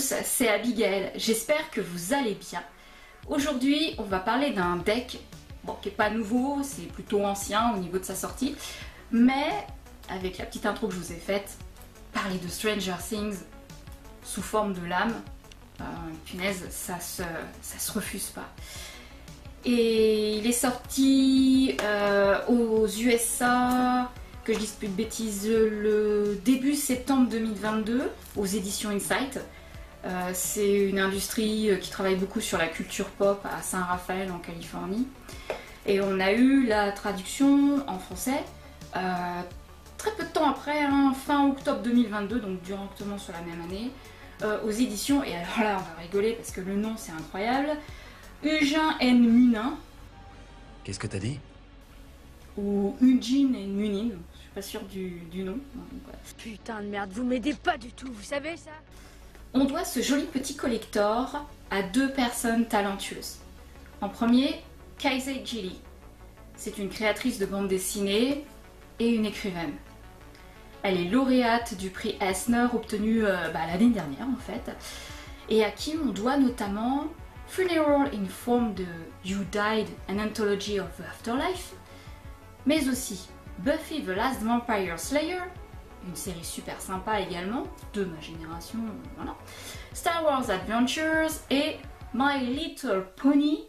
tous, c'est Abigail, j'espère que vous allez bien. Aujourd'hui, on va parler d'un deck qui n'est pas nouveau, c'est plutôt ancien au niveau de sa sortie, mais avec la petite intro que je vous ai faite, parler de Stranger Things sous forme de lame, punaise, ça se refuse pas. Et il est sorti aux USA, que je dise plus de bêtises, le début septembre 2022 aux éditions Insight. C'est une industrie qui travaille beaucoup sur la culture pop à Saint-Raphaël en Californie. Et on a eu la traduction en français très peu de temps après, fin octobre 2022, donc directement sur la même année, aux éditions. Et alors là, on va rigoler parce que le nom c'est incroyable. Eugène N. Munin. Qu'est-ce que t'as dit? Ou Eugene N. Munin, je suis pas sûre du nom. Putain de merde, vous m'aidez pas du tout, vous savez ça? On doit ce joli petit collector à deux personnes talentueuses. En premier, Kaisei Jilly. C'est une créatrice de bande dessinée et une écrivaine. Elle est lauréate du prix Eisner obtenu l'année dernière en fait, et à qui on doit notamment Funeral in Form de You Died, an Anthology of the Afterlife, mais aussi Buffy the Last Vampire Slayer, une série super sympa également, de ma génération, voilà, Star Wars Adventures et My Little Pony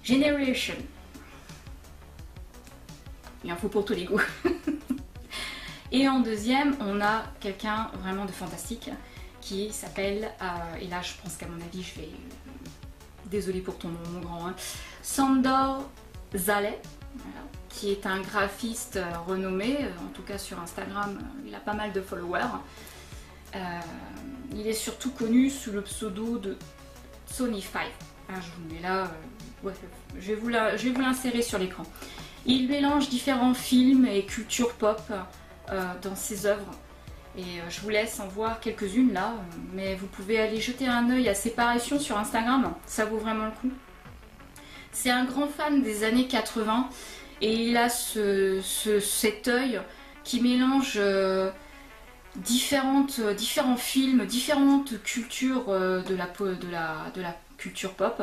Generation. Il en faut pour tous les goûts. Et en deuxième, on a quelqu'un vraiment de fantastique qui s'appelle, et là je pense qu'à mon avis je vais... désolée pour ton nom mon grand, Sandor Zale, voilà, qui est un graphiste renommé, en tout cas sur Instagram, il a pas mal de followers. Il est surtout connu sous le pseudo de Sony5. Je vous le mets là, je vais vous l'insérer sur l'écran. Il mélange différents films et culture pop dans ses œuvres. Et je vous laisse en voir quelques-unes là, mais vous pouvez aller jeter un œil à ses parutions sur Instagram, ça vaut vraiment le coup. C'est un grand fan des années 80 et il a cet œil qui mélange différents films, différentes cultures de la culture pop,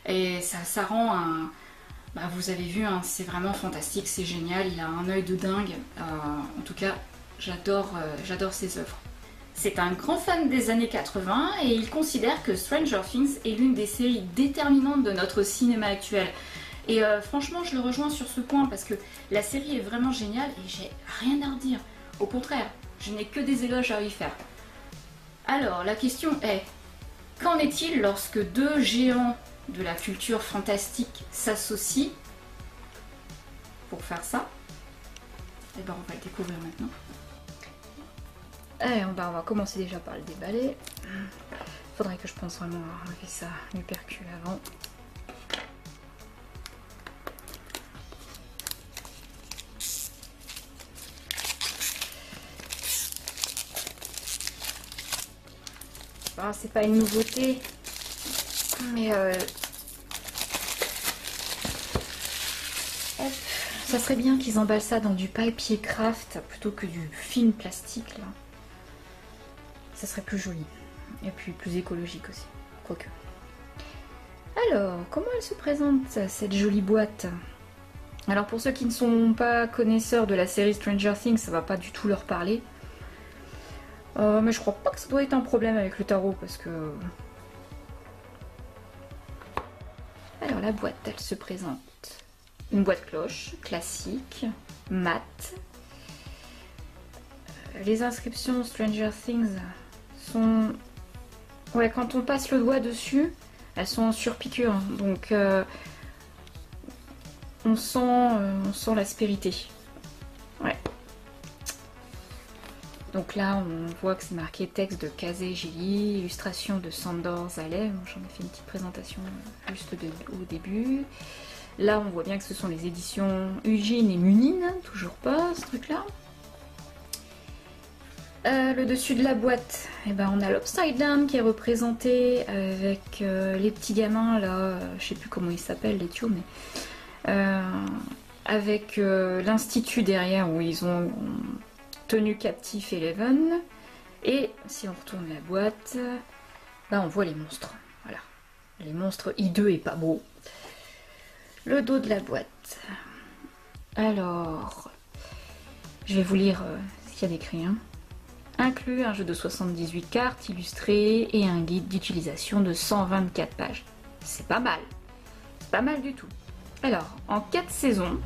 et ça rend un... vous avez vu, c'est vraiment fantastique, c'est génial, il a un œil de dingue, en tout cas j'adore ses œuvres. C'est un grand fan des années 80 et il considère que Stranger Things est l'une des séries déterminantes de notre cinéma actuel. Et franchement, je le rejoins sur ce point parce que la série est vraiment géniale et j'ai rien à redire. Au contraire, je n'ai que des éloges à y faire. Alors, la question est, qu'en est-il lorsque deux géants de la culture fantastique s'associent pour faire ça? Eh ben, on va le découvrir maintenant. Allez, on va commencer déjà par le déballer. Faudrait que je pense vraiment à enlever ça, l'hypercule avant. C'est pas une nouveauté, mais ça serait bien qu'ils emballent ça dans du papier craft plutôt que du film plastique là. Ça serait plus joli et puis plus écologique aussi, quoique. Alors, comment elle se présente cette jolie boîte? Alors pour ceux qui ne sont pas connaisseurs de la série Stranger Things, ça va pas du tout leur parler. Mais je crois pas que ça doit être un problème avec le tarot parce que... Alors la boîte, elle se présente. Une boîte cloche, classique, mat. Les inscriptions Stranger Things sont... Ouais, quand on passe le doigt dessus, elles sont en surpiqûre, donc on sent l'aspérité. Ouais. Donc là, on voit que c'est marqué texte de Kaisei Jilly, illustration de Sandor Zale. J'en ai fait une petite présentation juste au début. Là, on voit bien que ce sont les éditions Eugène et Munin, toujours pas ce truc-là. Le dessus de la boîte, on a l'Upside Down qui est représenté avec les petits gamins là, je sais plus comment ils s'appellent les tios, mais avec l'institut derrière où ils ont tenu captif Eleven. Et si on retourne la boîte, Là on voit les monstres. Voilà. Les monstres hideux et pas beaux. Le dos de la boîte. Alors, je vais vous lire ce qu'il y a d'écrit. Inclut un jeu de 78 cartes illustrées et un guide d'utilisation de 124 pages. C'est pas mal. C'est pas mal du tout. Alors, en 4 saisons,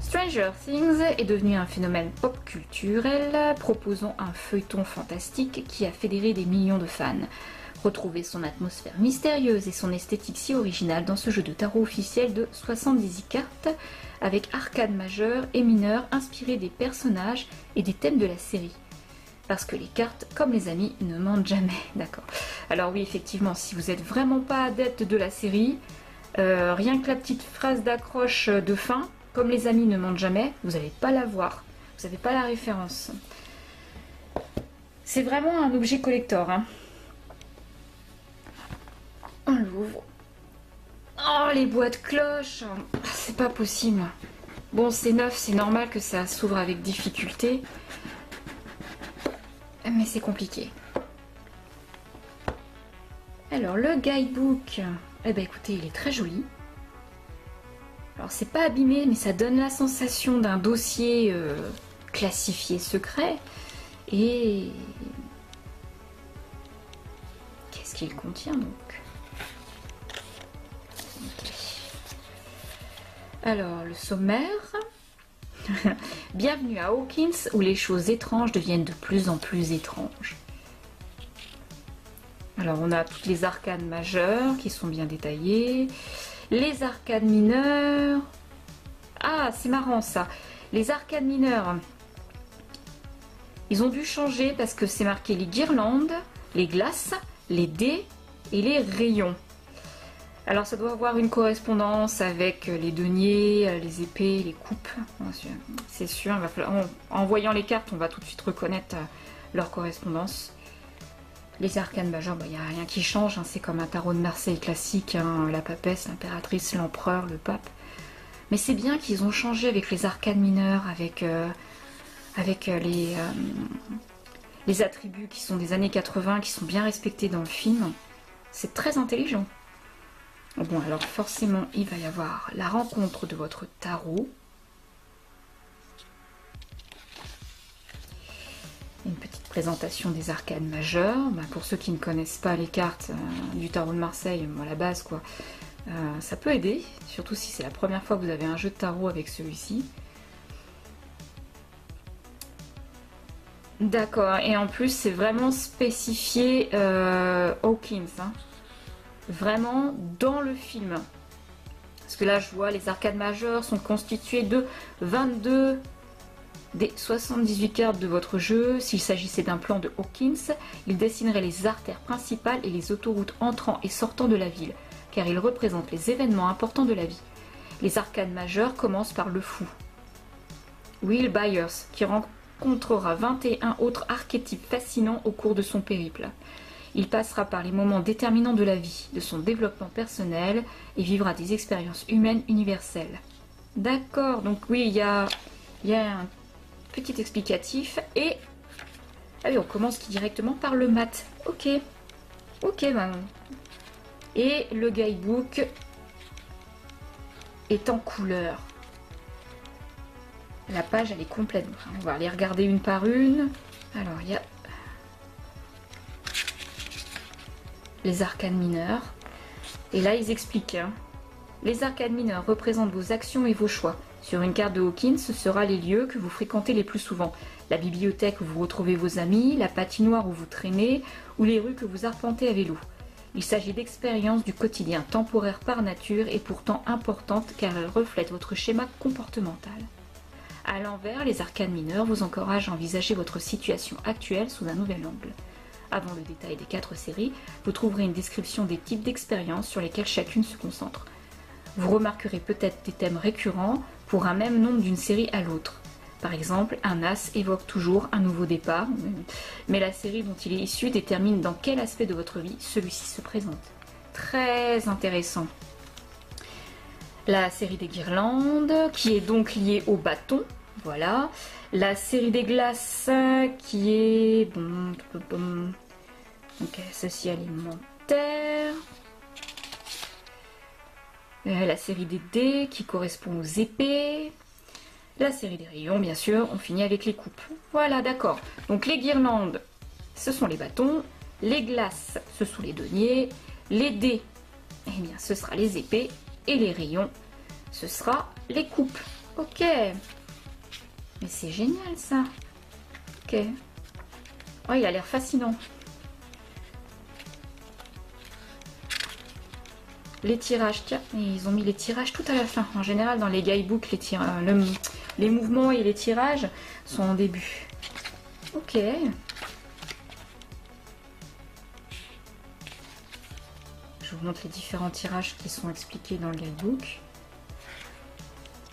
Stranger Things est devenu un phénomène pop culturel, proposant un feuilleton fantastique qui a fédéré des millions de fans. Retrouvez son atmosphère mystérieuse et son esthétique si originale dans ce jeu de tarot officiel de 78 cartes, avec arcades majeures et mineures inspirées des personnages et des thèmes de la série. Parce que les cartes, comme les amis, ne mentent jamais. D'accord. Alors oui, effectivement, si vous n'êtes vraiment pas adepte de la série, rien que la petite phrase d'accroche de fin, comme les amis ne mentent jamais, vous n'allez pas la voir. Vous n'avez pas la référence. C'est vraiment un objet collector. On l'ouvre. Oh, les boîtes cloches. C'est pas possible. Bon, c'est neuf, c'est normal que ça s'ouvre avec difficulté. Mais c'est compliqué. Alors, le guidebook. Eh ben écoutez, il est très joli. Alors, c'est pas abîmé, mais ça donne la sensation d'un dossier classifié secret. Et... qu'est-ce qu'il contient donc ? Alors, le sommaire. Bienvenue à Hawkins, où les choses étranges deviennent de plus en plus étranges. Alors, on a toutes les arcanes majeures qui sont bien détaillées. Les arcanes mineures. Ah, c'est marrant ça. Les arcanes mineures, ils ont dû changer parce que c'est marqué les guirlandes, les glaces, les dés et les rayons. Alors ça doit avoir une correspondance avec les deniers, les épées, les coupes. C'est sûr, il va falloir, en voyant les cartes, on va tout de suite reconnaître leur correspondance. Les arcanes majeures, il n'y a rien qui change, c'est comme un tarot de Marseille classique, la papesse, l'impératrice, l'empereur, le pape. Mais c'est bien qu'ils ont changé avec les arcanes mineures, avec les attributs qui sont des années 80, qui sont bien respectés dans le film. C'est très intelligent. Bon, alors forcément, il va y avoir la rencontre de votre tarot. Une petite présentation des arcanes majeures. Pour ceux qui ne connaissent pas les cartes du tarot de Marseille, à la base, quoi, ça peut aider, surtout si c'est la première fois que vous avez un jeu de tarot avec celui-ci. D'accord, et en plus, c'est vraiment spécifié Hawkins, vraiment dans le film. Parce que là, je vois, les arcades majeures sont constituées de 22 des 78 cartes de votre jeu. S'il s'agissait d'un plan de Hawkins, il dessinerait les artères principales et les autoroutes entrant et sortant de la ville, car il représente les événements importants de la vie. Les arcades majeures commencent par le fou, Will Byers, qui rencontrera 21 autres archétypes fascinants au cours de son périple. Il passera par les moments déterminants de la vie, de son développement personnel, et vivra des expériences humaines universelles. D'accord, donc oui, il y a un petit explicatif, et... ah oui, on commence directement par le mat. Ok, et le guidebook est en couleur. La page, elle est complète. On va les regarder une par une. Alors, il y a les arcanes mineures. Et là, ils expliquent. Les arcanes mineures représentent vos actions et vos choix. Sur une carte de Hawkins, ce sera les lieux que vous fréquentez les plus souvent. La bibliothèque où vous retrouvez vos amis, la patinoire où vous traînez, ou les rues que vous arpentez à vélo. Il s'agit d'expériences du quotidien, temporaires par nature et pourtant importantes car elles reflètent votre schéma comportemental. À l'envers, les arcanes mineures vous encouragent à envisager votre situation actuelle sous un nouvel angle. Avant le détail des 4 séries, vous trouverez une description des types d'expériences sur lesquelles chacune se concentre. Vous remarquerez peut-être des thèmes récurrents pour un même nombre d'une série à l'autre. Par exemple, un as évoque toujours un nouveau départ, mais la série dont il est issu détermine dans quel aspect de votre vie celui-ci se présente. Très intéressant. La série des guirlandes, qui est donc liée au bâton, voilà. La série des glaces, qui est... Donc ceci alimentaire. La série des dés qui correspond aux épées. La série des rayons, bien sûr. On finit avec les coupes. Voilà, d'accord. Donc les guirlandes, ce sont les bâtons. Les glaces, ce sont les deniers. Les dés, eh bien, ce sera les épées. Et les rayons, ce sera les coupes. Ok. Mais c'est génial, ça. Ok. Oh, il a l'air fascinant. Les tirages, tiens, ils ont mis les tirages tout à la fin. En général, dans les guidebooks, les mouvements et les tirages sont en début. Ok. Je vous montre les différents tirages qui sont expliqués dans le guidebook.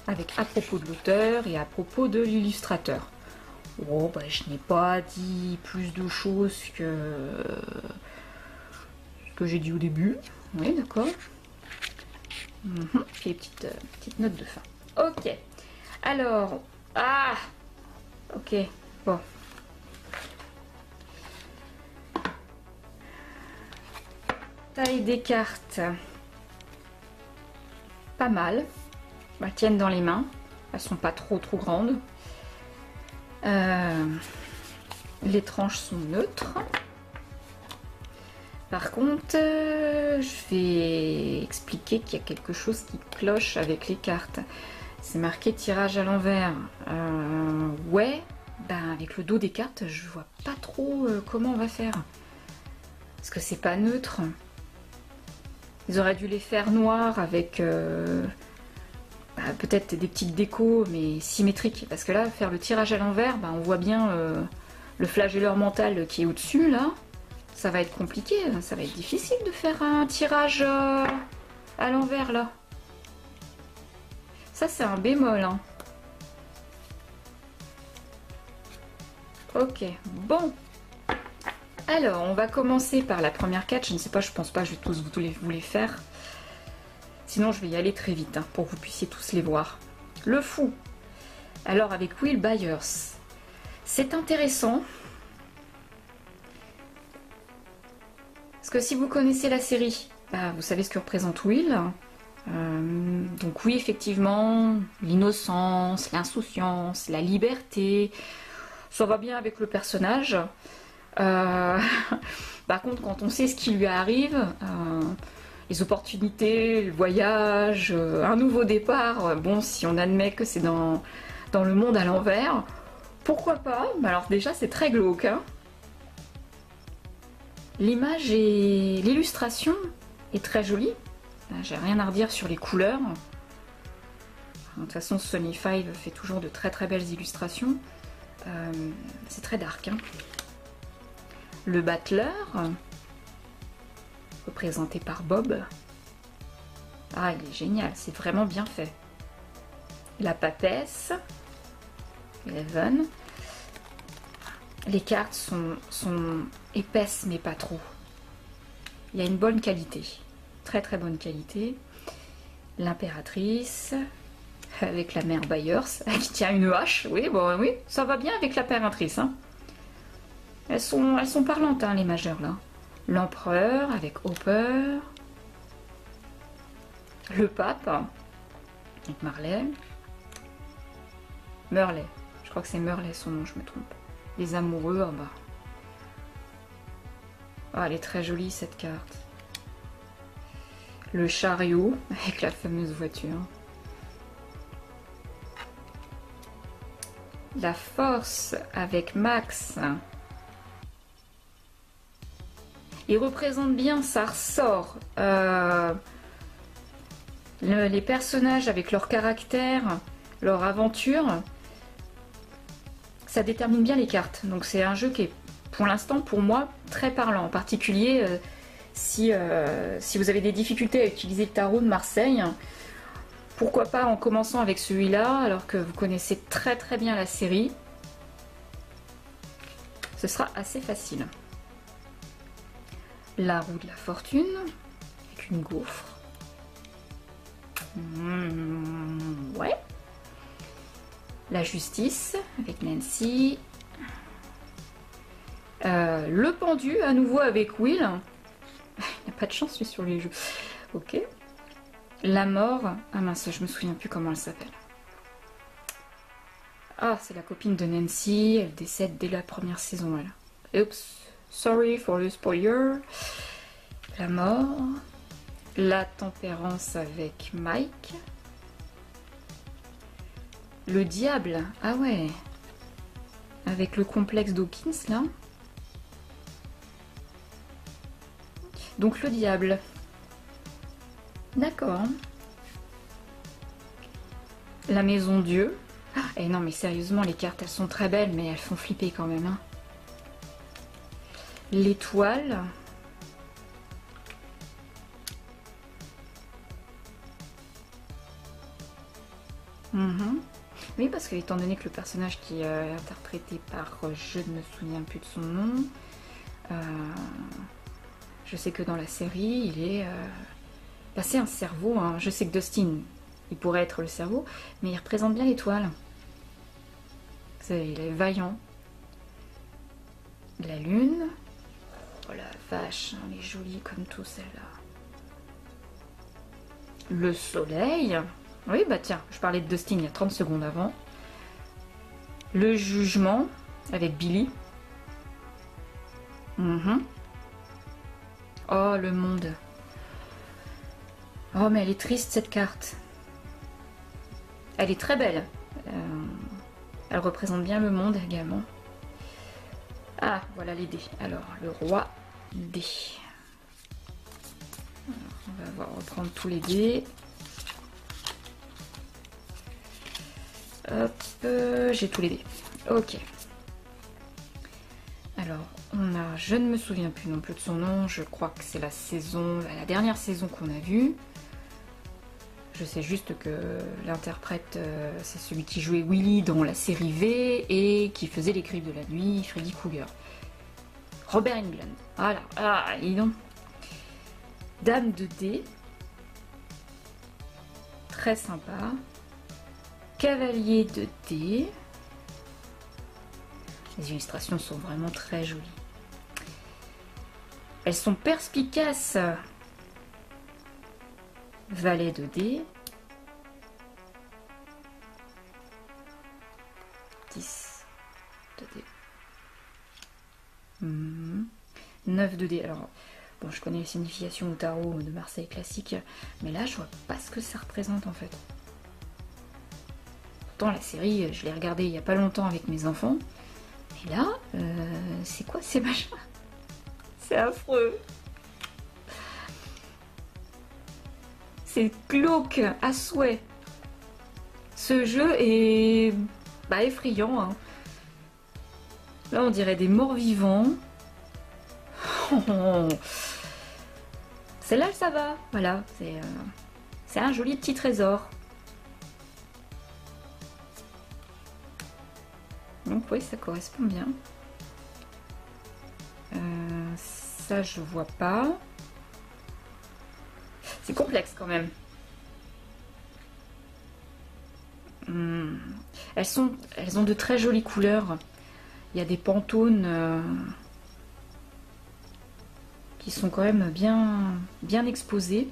Avec à propos de l'auteur et à propos de l'illustrateur. Oh, bah, je n'ai pas dit plus de choses que ce que j'ai dit au début. Oui, d'accord. Puis petite note de fin. Ok. Alors, ok, bon. Taille des cartes. Pas mal. Elles tiennent dans les mains. Elles sont pas trop grandes. Les tranches sont neutres. Par contre, je vais expliquer qu'il y a quelque chose qui cloche avec les cartes. C'est marqué tirage à l'envers. Ouais, ben avec le dos des cartes, je vois pas trop comment on va faire. Parce que c'est pas neutre. Ils auraient dû les faire noirs avec peut-être des petites décos, mais symétriques. Parce que là, faire le tirage à l'envers, on voit bien le flagelleur mental qui est au-dessus, là. Ça va être compliqué, ça va être difficile de faire un tirage à l'envers là. Ça c'est un bémol. Hein. Ok, bon. Alors on va commencer par la première carte. Je ne sais pas, je pense pas que je vais tous vous les faire. Sinon je vais y aller très vite pour que vous puissiez tous les voir. Le fou. Alors avec Will Byers. C'est intéressant. Parce que si vous connaissez la série, vous savez ce que représente Will. Donc oui, effectivement, l'innocence, l'insouciance, la liberté, ça va bien avec le personnage. Par contre, quand on sait ce qui lui arrive, les opportunités, le voyage, un nouveau départ, bon, si on admet que c'est dans le monde à l'envers, pourquoi pas? Alors déjà, c'est très glauque, hein. L'image et l'illustration est très jolie. J'ai rien à redire sur les couleurs. De toute façon, Sony 5 fait toujours de très très belles illustrations. C'est très dark. Hein. Le battleur, représenté par Bob. Ah, il est génial, c'est vraiment bien fait. La papesse, Eleven. Les cartes sont épaisses mais pas trop. Il y a une bonne qualité, très très bonne qualité. L'impératrice, avec la mère Byers, qui tient une hache. Oui, bon, oui, ça va bien avec l'impératrice. Hein. Elles sont parlantes, hein, les majeures là. L'empereur avec Hopper. Le pape avec Marley. Merley, je crois que c'est Merley son nom, je me trompe. Les amoureux en bas. Oh, elle est très jolie cette carte. Le chariot avec la fameuse voiture. La force avec Max. Il représente bien, ça ressort. Les personnages avec leur caractère, leur aventure. Ça détermine bien les cartes. Donc c'est un jeu qui est, pour l'instant, pour moi, très parlant. En particulier, si vous avez des difficultés à utiliser le tarot de Marseille, pourquoi pas en commençant avec celui-là, alors que vous connaissez très très bien la série. Ce sera assez facile. La roue de la fortune, avec une gaufre. Ouais. La justice avec Nancy. Le pendu, à nouveau avec Will. Il n'a pas de chance, lui, sur les jeux. Ok. La mort. Ah mince, je me souviens plus comment elle s'appelle. Ah, c'est la copine de Nancy. Elle décède dès la première saison, elle. Oups. Sorry for the spoiler. La mort. La tempérance avec Mike. Le diable. Ah ouais. Avec le complexe Dawkins, là. Donc le diable. D'accord. La maison Dieu. Eh non mais sérieusement, les cartes elles sont très belles, mais elles font flipper quand même. Hein. L'étoile. Oui, parce que étant donné que le personnage qui est interprété par, je ne me souviens plus de son nom, je sais que dans la série, il est passé un cerveau. Hein. Je sais que Dustin, il pourrait être le cerveau, mais il représente bien l'étoile. Il est vaillant. La lune. Oh la vache, hein, elle est jolie comme tout celle-là. Le soleil. Oui, bah tiens, je parlais de Dustin il y a 30 secondes avant. Le jugement avec Billy. Oh, le monde. Oh, mais elle est triste cette carte. Elle est très belle. Elle représente bien le monde également. Ah, voilà les dés. Alors, le roi dés. Alors, on va reprendre tous les dés. Hop, j'ai tous les dés. Ok. Alors, on a, je ne me souviens plus non plus de son nom, je crois que c'est la dernière saison qu'on a vue. Je sais juste que l'interprète, c'est celui qui jouait Willy dans la série V et qui faisait les Griffes de la nuit, Freddy Krueger. Robert Englund. Voilà. Ah, dis donc. Dame de dés. Très sympa. Cavalier de dés. Les illustrations sont vraiment très jolies. Elles sont perspicaces. Valet de dés. 10 de dés. 9 de dés. Alors, bon, je connais les significations au tarot de Marseille classique, mais là, je vois pas ce que ça représente en fait. Pourtant, la série, je l'ai regardée il y a pas longtemps avec mes enfants. Et là, c'est quoi ces machins? C'est affreux. C'est glauque à souhait. Ce jeu est effrayant. Hein. Là, on dirait des morts vivants. Celle-là, ça va. Voilà, c'est un joli petit trésor. Donc oui, ça correspond bien. Ça, je vois pas. C'est complexe quand même. Elles ont de très jolies couleurs. Il y a des pantônes qui sont quand même bien exposés.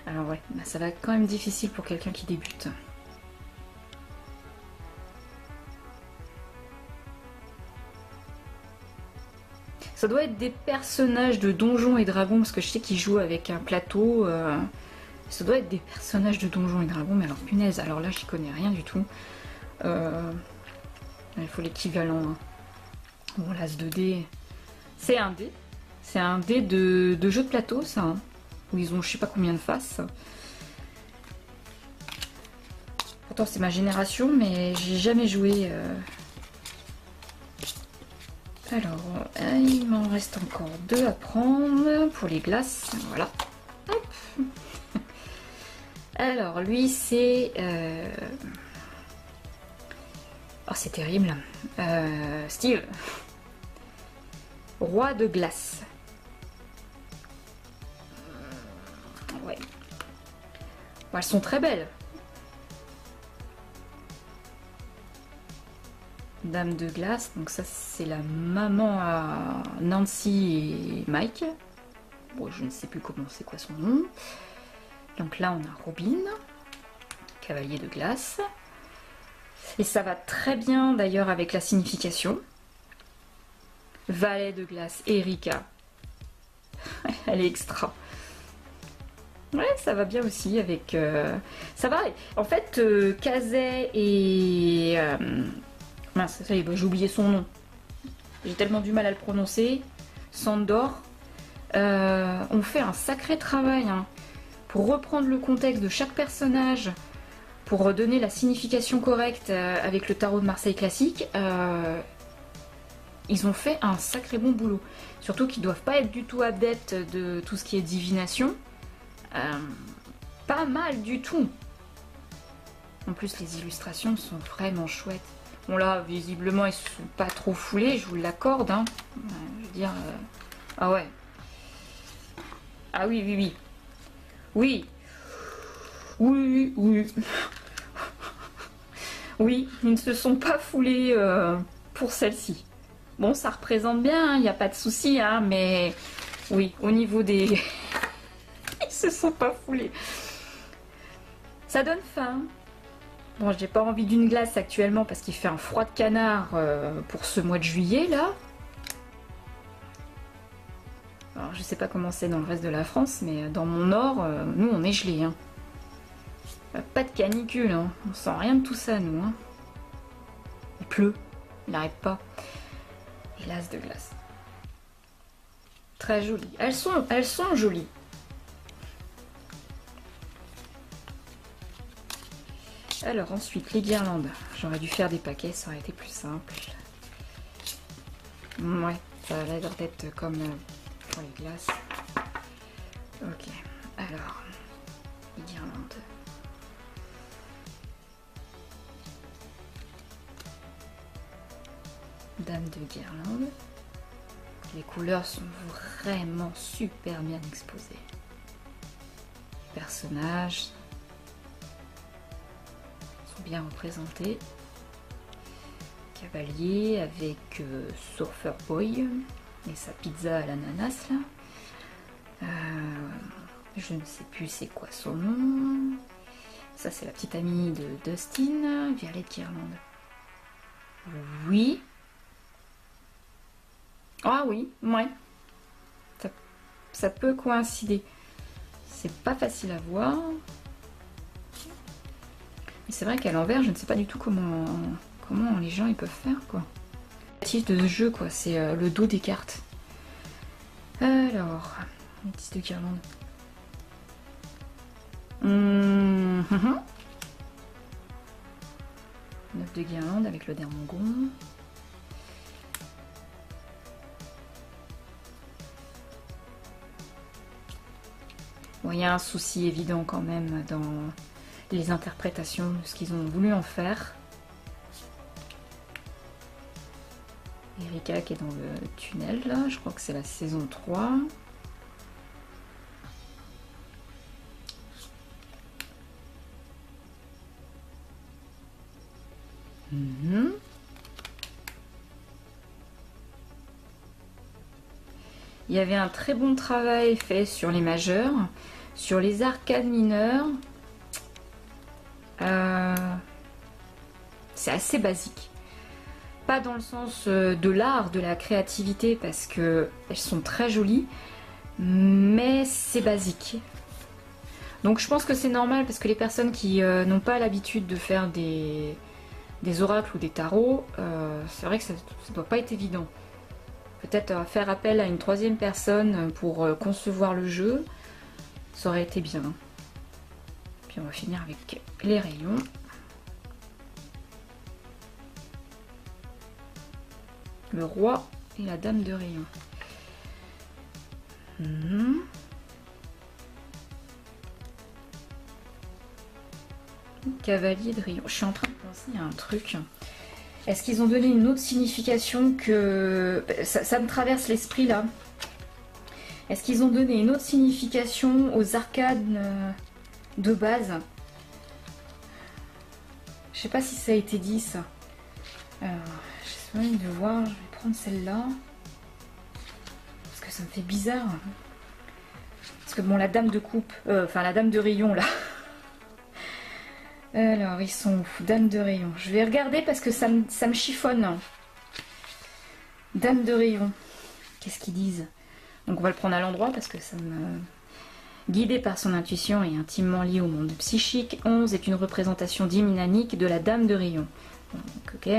Alors ouais, ça va être quand même difficile pour quelqu'un qui débute. Ça doit être des personnages de Donjons et Dragons, parce que je sais qu'ils jouent avec un plateau. Ça doit être des personnages de Donjons et Dragons, mais alors punaise, alors là j'y connais rien du tout. Il faut l'équivalent. Hein. Bon, l'as de dés. C'est un dé. C'est un dé de jeu de plateau, ça. Hein, où ils ont je sais pas combien de faces. Pourtant c'est ma génération, mais j'ai jamais joué. Alors, il m'en reste encore 2 à prendre pour les glaces. Voilà. Hop. Alors, lui, c'est... Oh, c'est terrible. Steve. Roi de glace. Ouais. Bon, elles sont très belles. Dame de glace, donc ça c'est la maman à Nancy et Mike. Bon, je ne sais plus comment, c'est quoi son nom. Donc là on a Robin, cavalier de glace. Et ça va très bien d'ailleurs avec la signification. Valet de glace, Erika. Elle est extra. Ouais, ça va bien aussi avec... Ça va. En fait, Kazay et... mince, ça y est, j'ai oublié son nom. J'ai tellement du mal à le prononcer. Sandor. On fait un sacré travail hein, pour reprendre le contexte de chaque personnage, pour donner la signification correcte avec le tarot de Marseille classique. Ils ont fait un sacré bon boulot. Surtout qu'ils ne doivent pas être du tout adeptes de tout ce qui est divination. Pas mal du tout. En plus, les illustrations sont vraiment chouettes. Bon là, visiblement, ils se sont pas trop foulés, je vous l'accorde. Hein. Je veux dire... Ah ouais. Ah oui, oui, oui. Oui. Oui, oui. Oui, ils ne se sont pas foulés pour celle-ci. Bon, ça représente bien, il n'y a pas de souci, hein, mais oui, au niveau des... Ils se sont pas foulés. Ça donne faim. Bon, j'ai pas envie d'une glace actuellement parce qu'il fait un froid de canard pour ce mois de juillet, là. Alors, je sais pas comment c'est dans le reste de la France, mais dans mon nord, nous, on est gelés, hein. Pas de canicule, hein. On sent rien de tout ça, nous, hein. Il pleut, il n'arrête pas. Et l'as de glace. Très jolies. Elles sont jolies. Alors ensuite, les guirlandes. J'aurais dû faire des paquets, ça aurait été plus simple. Ouais, ça a l'air d'être comme pour les glaces. Ok, alors, les guirlandes. Dame de guirlande. Les couleurs sont vraiment super bien exposées. Personnages sont bien représentés. Cavalier avec Surfer Boy et sa pizza à l'ananas là. Je ne sais plus c'est quoi son nom. Ça c'est la petite amie de Dustin, Violette Guirlande. Oui. Ah oui, ouais. Ça peut coïncider. C'est pas facile à voir. Mais c'est vrai qu'à l'envers, je ne sais pas du tout comment les gens ils peuvent faire quoi. Le de ce jeu quoi, c'est le dos des cartes. Alors, les 10 de guirlande. 9 de guirlande avec le dermongon. Bon, il y a un souci évident quand même dans les interprétations de ce qu'ils ont voulu en faire. Erika qui est dans le tunnel là, je crois que c'est la saison 3. Il y avait un très bon travail fait sur les majeurs, sur les arcades mineurs. C'est assez basique. Pas dans le sens de l'art, de la créativité, parce que elles sont très jolies, mais c'est basique. Donc je pense que c'est normal parce que les personnes qui n'ont pas l'habitude de faire des oracles ou des tarots, c'est vrai que ça ne doit pas être évident. Peut-être faire appel à une troisième personne pour concevoir le jeu, ça aurait été bien. Puis on va finir avec les rayons. Le roi et la dame de rayon. Cavalier de rayon. Je suis en train de penser à un truc. Est-ce qu'ils ont donné une autre signification que... Ça me traverse l'esprit là. Est-ce qu'ils ont donné une autre signification aux arcades de base? Je sais pas si ça a été dit ça. envie de voir, je vais prendre celle-là. Parce que ça me fait bizarre. Parce que bon, la dame de coupe, enfin la dame de rayon là. Alors, ils sont où? Dame de rayon. Je vais regarder parce que ça me chiffonne. Dame de rayon. Qu'est-ce qu'ils disent? Donc on va le prendre à l'endroit parce que ça me... Guidée par son intuition et intimement liée au monde psychique, 11 est une représentation dynamique de la dame de rayon. Donc, ok.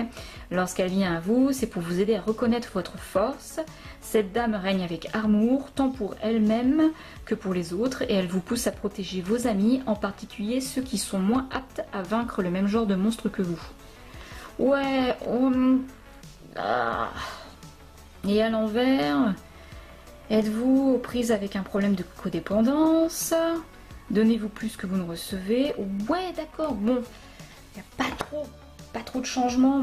Lorsqu'elle vient à vous, c'est pour vous aider à reconnaître votre force. Cette dame règne avec amour, tant pour elle-même que pour les autres, et elle vous pousse à protéger vos amis, en particulier ceux qui sont moins aptes à vaincre le même genre de monstre que vous. Ouais, et à l'envers, êtes-vous aux prises avec un problème de codépendance? Donnez-vous plus que vous ne recevez? Ouais, d'accord, bon, il n'y a pas trop de changements.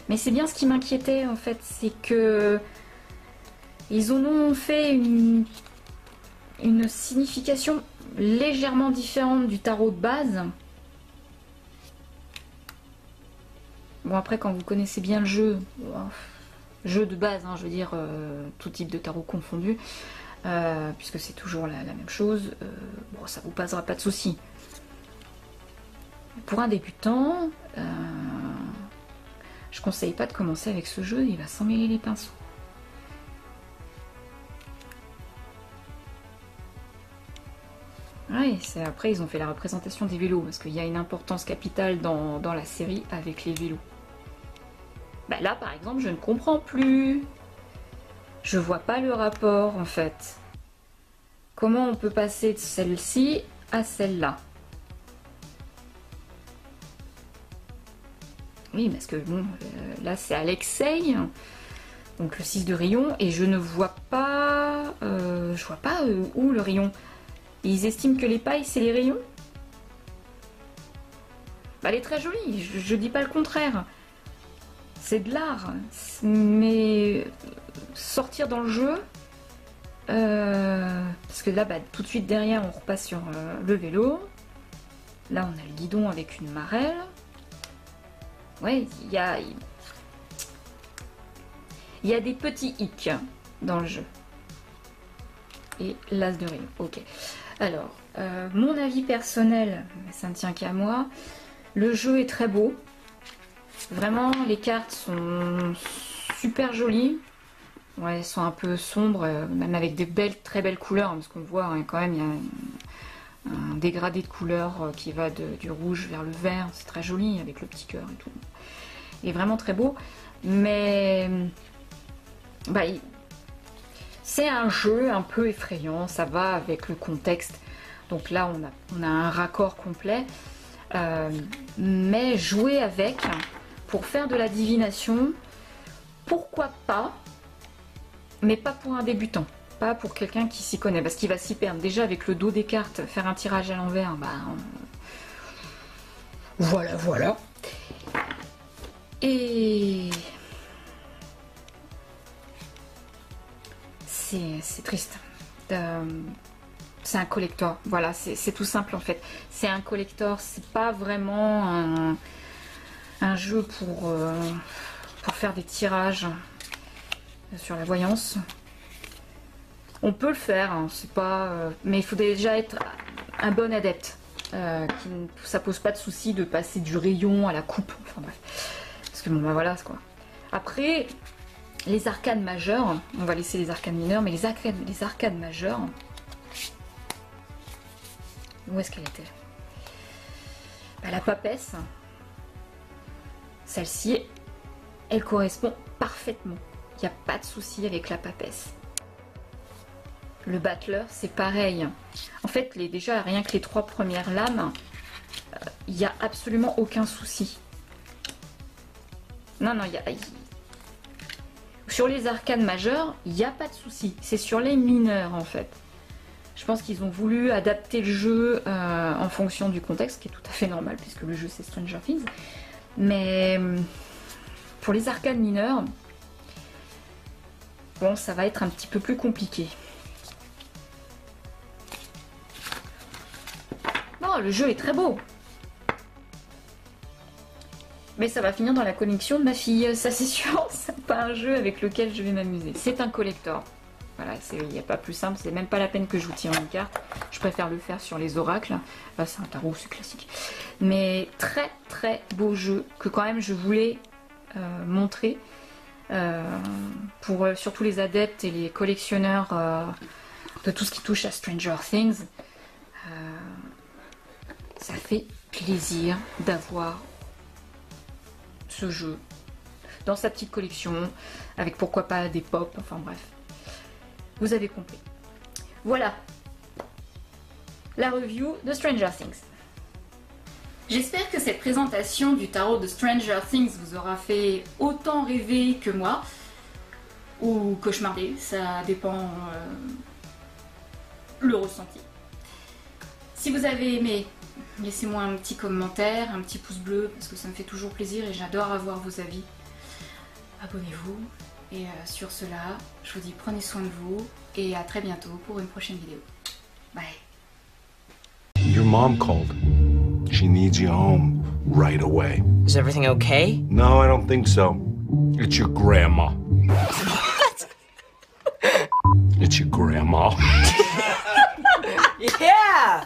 Mais c'est bien ce qui m'inquiétait en fait, c'est que ils en ont fait une signification légèrement différente du tarot de base. Bon, après, quand vous connaissez bien le jeu, jeu de base, hein, je veux dire, tout type de tarot confondu, puisque c'est toujours la même chose, bon, ça vous posera pas de soucis. Pour un débutant, je conseille pas de commencer avec ce jeu, il va s'emmêler les pinceaux. Oui, après ils ont fait la représentation des vélos, parce qu'il y a une importance capitale dans la série avec les vélos. Bah là par exemple je ne comprends plus. Je vois pas le rapport en fait. Comment on peut passer de celle-ci à celle-là? Oui, parce que bon, là c'est Alexei, donc le 6 de rayon, et je ne vois pas, où le rayon. Ils estiment que les pailles c'est les rayons? Bah, elle est très jolie, je dis pas le contraire. C'est de l'art, mais sortir dans le jeu, parce que là, bah, tout de suite derrière, on repasse sur le vélo. Là, on a le guidon avec une marelle. Ouais, il y a des petits hicks dans le jeu. Et l'as de rayon, ok. Alors, mon avis personnel, ça ne tient qu'à moi. Le jeu est très beau. Vraiment, les cartes sont super jolies. Ouais, elles sont un peu sombres, même avec des très belles couleurs, parce qu'on voit hein, quand même, il y a un dégradé de couleurs qui va du rouge vers le vert. C'est très joli, avec le petit cœur et tout. Il est vraiment très beau, mais bah, c'est un jeu un peu effrayant, ça va avec le contexte. Donc là, on a un raccord complet, mais jouer avec... Pour faire de la divination, pourquoi pas, mais pas pour un débutant, pas pour quelqu'un qui s'y connaît, parce qu'il va s'y perdre. Déjà avec le dos des cartes, faire un tirage à l'envers, bah voilà. Et c'est triste. C'est un collector, voilà, c'est tout simple en fait. C'est un collector, c'est pas vraiment un jeu pour faire des tirages sur la voyance. On peut le faire, hein, c'est pas, mais il faut déjà être un bon adepte. Ça pose pas de souci de passer du rayon à la coupe. Enfin bref, parce que bon bah voilà quoi. Après, les arcades majeures, on va laisser les arcades mineures, mais les arcades majeures. Où est-ce qu'elle était? Bah, la papesse. Celle-ci, elle correspond parfaitement. Il n'y a pas de souci avec la papesse. Le battleur, c'est pareil. En fait, déjà, rien que les 3 premières lames, il n'y a absolument aucun souci. Non, sur les arcades majeures, il n'y a pas de souci. C'est sur les mineurs, en fait. Je pense qu'ils ont voulu adapter le jeu en fonction du contexte, ce qui est tout à fait normal, puisque le jeu, c'est Stranger Things. Mais pour les arcades mineures, bon, ça va être un petit peu plus compliqué. Non, le jeu est très beau. Mais ça va finir dans la collection de ma fille, ça c'est sûr. C'est pas un jeu avec lequel je vais m'amuser. C'est un collector. Voilà, il n'y a pas plus simple, c'est même pas la peine que je vous tire une carte. Je préfère le faire sur les oracles. C'est un tarot, c'est classique. Mais très très beau jeu que quand même je voulais montrer pour surtout les adeptes et les collectionneurs de tout ce qui touche à Stranger Things. Ça fait plaisir d'avoir ce jeu dans sa petite collection, avec pourquoi pas des pop, enfin bref. Vous avez compris. Voilà la review de Stranger Things. J'espère que cette présentation du tarot de Stranger Things vous aura fait autant rêver que moi, ou cauchemarder, ça dépend le ressenti. Si vous avez aimé, laissez-moi un petit commentaire, un petit pouce bleu, parce que ça me fait toujours plaisir et j'adore avoir vos avis. Abonnez-vous, et sur cela, je vous dis prenez soin de vous, et à très bientôt pour une prochaine vidéo. Bye. Your mom called. She needs you home right away. Is everything okay? No, I don't think so. It's your grandma. What? It's your grandma. Yeah!